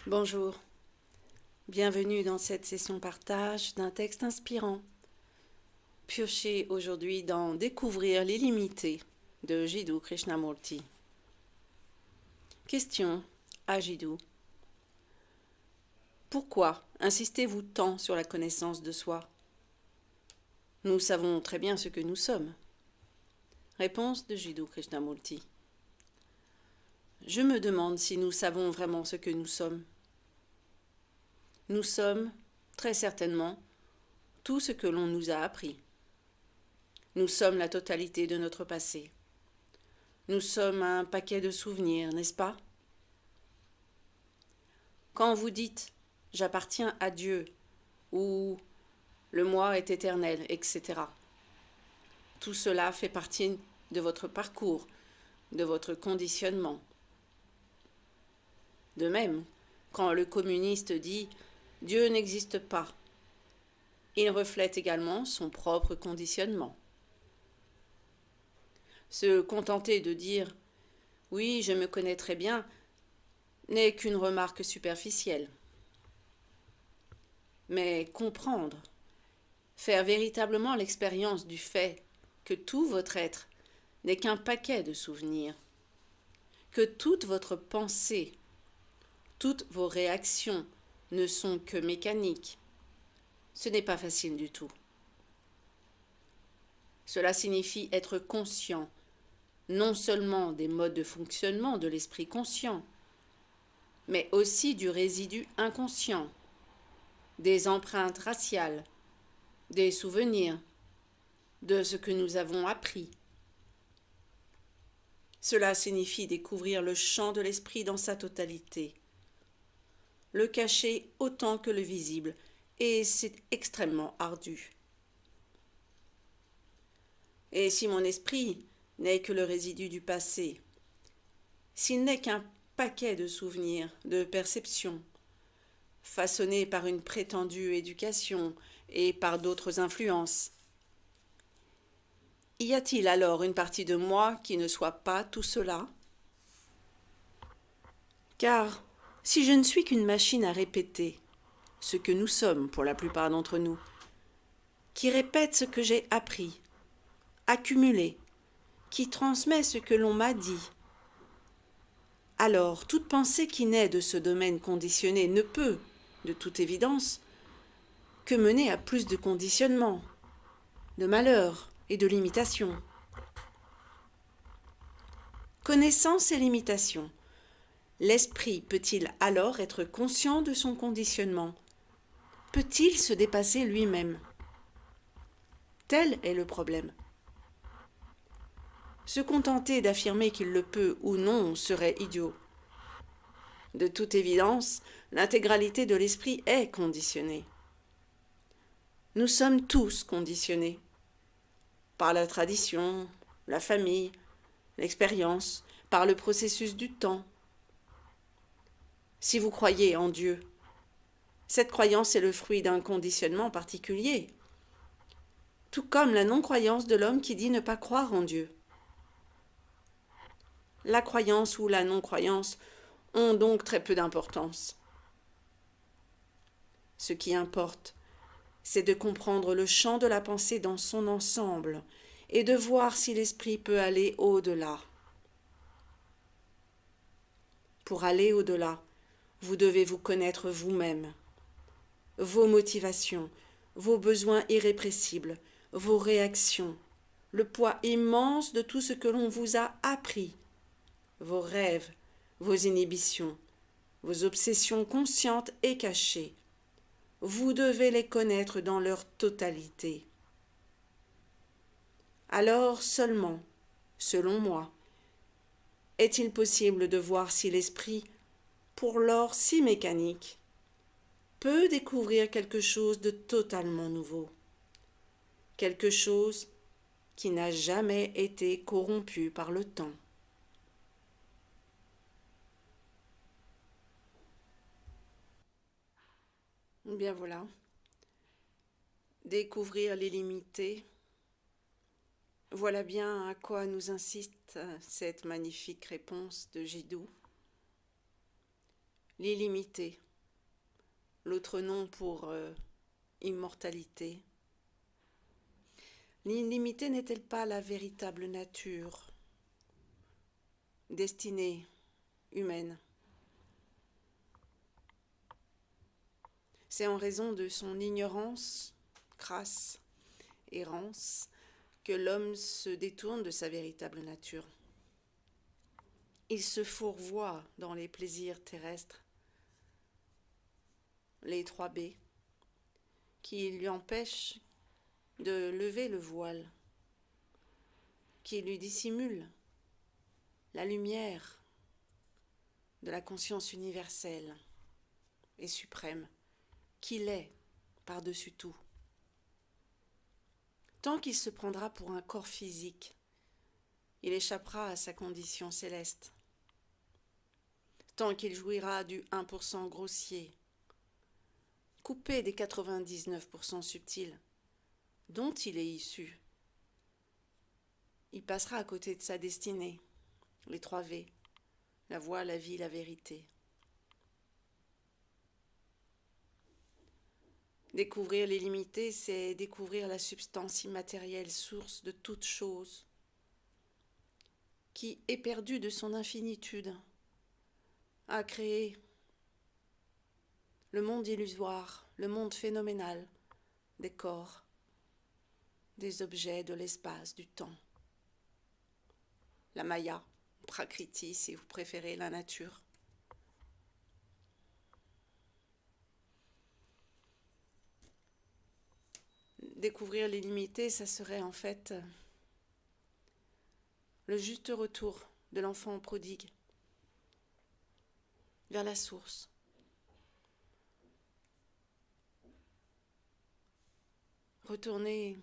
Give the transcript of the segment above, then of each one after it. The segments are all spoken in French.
Bonjour, bienvenue dans cette session partage d'un texte inspirant. Piochez aujourd'hui dans Découvrir l'illimité de Jiddu Krishnamurti. Question à Jiddu. Pourquoi insistez-vous tant sur la connaissance de soi? Nous savons très bien ce que nous sommes. Réponse de Jiddu Krishnamurti. Je me demande si nous savons vraiment ce que nous sommes. Nous sommes, très certainement, tout ce que l'on nous a appris. Nous sommes la totalité de notre passé. Nous sommes un paquet de souvenirs, n'est-ce pas? Quand vous dites « j'appartiens à Dieu » ou « le moi est éternel », etc., tout cela fait partie de votre parcours, de votre conditionnement. De même, quand le communiste dit « Dieu n'existe pas », il reflète également son propre conditionnement. Se contenter de dire « oui, je me connais très bien » n'est qu'une remarque superficielle. Mais comprendre, faire véritablement l'expérience du fait que tout votre être n'est qu'un paquet de souvenirs, que toute votre pensée, toutes vos réactions ne sont que mécaniques, ce n'est pas facile du tout. Cela signifie être conscient, non seulement des modes de fonctionnement de l'esprit conscient, mais aussi du résidu inconscient, des empreintes raciales, des souvenirs, de ce que nous avons appris. Cela signifie découvrir le champ de l'esprit dans sa totalité, le cacher autant que le visible, et c'est extrêmement ardu. Et si mon esprit n'est que le résidu du passé, s'il n'est qu'un paquet de souvenirs, de perceptions, façonnés par une prétendue éducation et par d'autres influences, y a-t-il alors une partie de moi qui ne soit pas tout cela? Car si je ne suis qu'une machine à répéter, ce que nous sommes pour la plupart d'entre nous, qui répète ce que j'ai appris, accumulé, qui transmet ce que l'on m'a dit, alors toute pensée qui naît de ce domaine conditionné ne peut, de toute évidence, que mener à plus de conditionnement, de malheur et de limitation. Connaissance et limitation. L'esprit peut-il alors être conscient de son conditionnement? Peut-il se dépasser lui-même? Tel est le problème. Se contenter d'affirmer qu'il le peut ou non serait idiot. De toute évidence, l'intégralité de l'esprit est conditionnée. Nous sommes tous conditionnés par la tradition, la famille, l'expérience, par le processus du temps. Si vous croyez en Dieu, cette croyance est le fruit d'un conditionnement particulier, tout comme la non-croyance de l'homme qui dit ne pas croire en Dieu. La croyance ou la non-croyance ont donc très peu d'importance. Ce qui importe, c'est de comprendre le champ de la pensée dans son ensemble et de voir si l'esprit peut aller au-delà. Pour aller au-delà, vous devez vous connaître vous-même, vos motivations, vos besoins irrépressibles, vos réactions, le poids immense de tout ce que l'on vous a appris, vos rêves, vos inhibitions, vos obsessions conscientes et cachées. Vous devez les connaître dans leur totalité. Alors seulement, selon moi, est-il possible de voir si l'esprit, pour lors si mécanique, peut découvrir quelque chose de totalement nouveau, quelque chose qui n'a jamais été corrompu par le temps. Bien voilà, découvrir l'illimité, voilà bien à quoi nous insiste cette magnifique réponse de Jiddu. l'illimité, l'autre nom pour immortalité. L'illimité n'est-elle pas la véritable nature, destinée humaine? C'est en raison de son ignorance, crasse, errance, que l'homme se détourne de sa véritable nature. Il se fourvoie dans les plaisirs terrestres, les 3B, qui lui empêchent de lever le voile, qui lui dissimulent la lumière de la conscience universelle et suprême, qu'il est par-dessus tout. Tant qu'il se prendra pour un corps physique, il échappera à sa condition céleste. Tant qu'il jouira du 1% grossier, coupé des 99% subtils dont il est issu, il passera à côté de sa destinée, les 3V, la voie, la vie, la vérité. Découvrir l'illimité, c'est découvrir la substance immatérielle, source de toute chose, qui, éperdue de son infinitude, a créé le monde illusoire, le monde phénoménal des corps, des objets, de l'espace, du temps. La Maya, Prakriti, si vous préférez, la nature. Découvrir l'illimité, ça serait en fait le juste retour de l'enfant prodigue vers la source. Retourner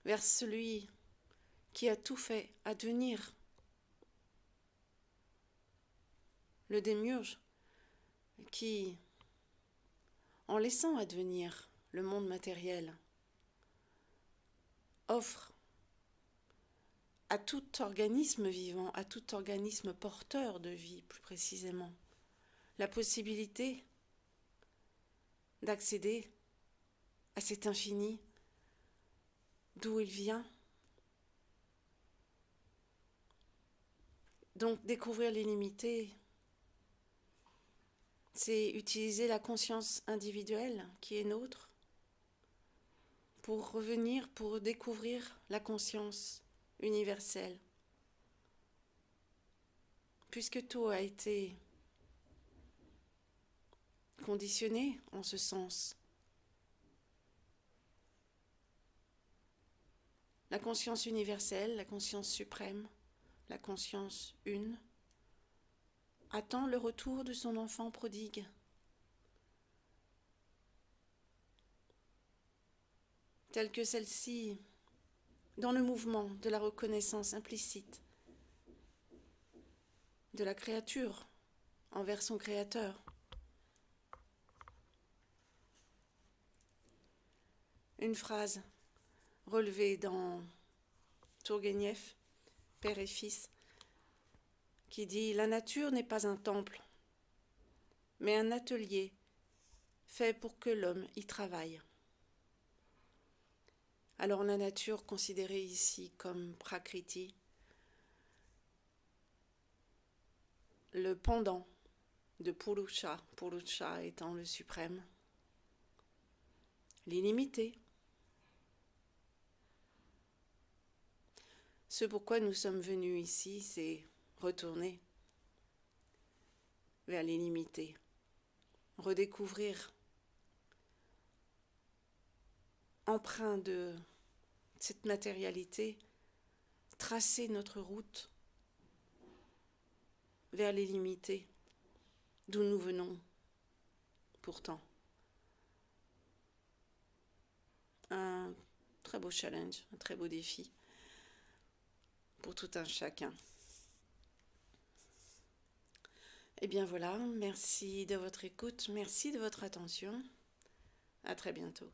vers celui qui a tout fait advenir, le démiurge qui, en laissant advenir le monde matériel, offre à tout organisme vivant, à tout organisme porteur de vie plus précisément, la possibilité d'accéder à cet infini d'où il vient. Donc découvrir l'illimité, c'est utiliser la conscience individuelle qui est nôtre pour revenir, pour découvrir la conscience universelle. Puisque tout a été conditionné en ce sens. La conscience universelle, la conscience suprême, la conscience une, attend le retour de son enfant prodigue. Telle que celle-ci, dans le mouvement de la reconnaissance implicite de la créature envers son créateur. Une phrase relevée dans Tourguenieff, Père et Fils, qui dit « La nature n'est pas un temple, mais un atelier fait pour que l'homme y travaille. » Alors la nature considérée ici comme Prakriti, le pendant de Purusha, Purusha étant le suprême, l'illimité. Ce pourquoi nous sommes venus ici, c'est retourner vers l'illimité, redécouvrir, empreint de cette matérialité, tracer notre route vers l'illimité, d'où nous venons pourtant. Un très beau challenge, un très beau défi pour tout un chacun. Et bien voilà, merci de votre écoute, merci de votre attention. À très bientôt.